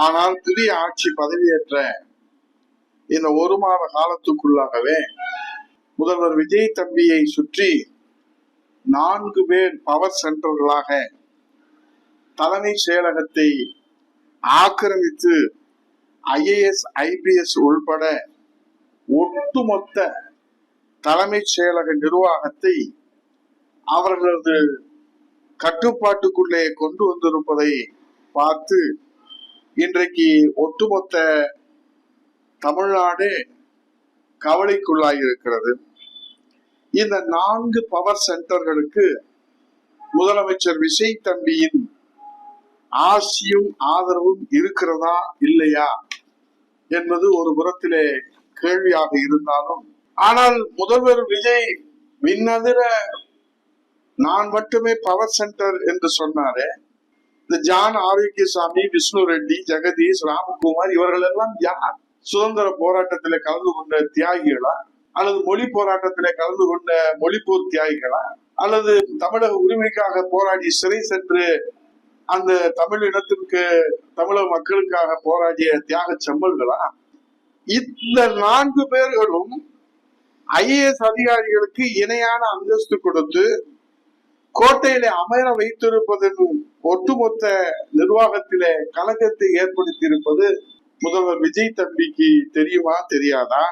ஆனால் புதிய ஆட்சி பதவியேற்ற இந்த ஒரு மாத காலத்துக்குள்ளாகவே முதல்வர் விஜய் தம்பியை சுற்றி 4 பேர் பவர் சென்டர்களாக தலைமை செயலகத்தை ஆக்கிரமித்து ஐஏஎஸ் ஐபிஎஸ் உள்பட ஒட்டுமொத்த தலைமை செயலக நிர்வாகத்தை அவர்களது கட்டுப்பாட்டுக்குள்ளே கொண்டு வந்திருப்பதை பார்த்து இன்றைக்கு ஒட்டுமொத்த தமிழ்நாடு கவலைக்குள்ளாயிருக்கிறது. இந்த 4 பவர் சென்டர்களுக்கு முதலமைச்சர் விஜய் தம்பியின் ஆசியும் ஆதரவும் இருக்கிறதா இல்லையா என்பது ஒரு புறத்திலே கேள்வியாக இருந்தாலும், ஆனால் முதல்வர் விஜய் விண்ணதிர நான் மட்டுமே பவர் சென்டர் என்று சொன்னாரே, இந்த ஜான் ஆரோக்கியசாமி, விஷ்ணு ரெட்டி, ஜெகதீஷ், ராமகுமார் இவர்கள் எல்லாம் யார்? சுதந்திர போராட்டத்திலே கலந்து கொண்ட தியாகிகளா, அல்லது மொழி போராட்டத்திலே கலந்து கொண்ட மொழிப்போர் தியாகிகளா, அல்லது தமிழக உரிமைக்காக போராடி சிறை சென்று அந்த தமிழ் இனத்திற்கு தமிழக மக்களுக்காக போராடிய தியாக செம்மல்களா? இந்த 4 பேர்களும் ஐஏஎஸ் அதிகாரிகளுக்கு இணையான அந்தஸ்து கொடுத்து கோட்டையிலே அமர வைத்திருப்பதன் ஒட்டுமொத்த நிர்வாகத்திலே கலக்கத்தை ஏற்படுத்தி இருப்பது முதல்வர் விஜய் தம்பிக்கு தெரியுமா தெரியாதா?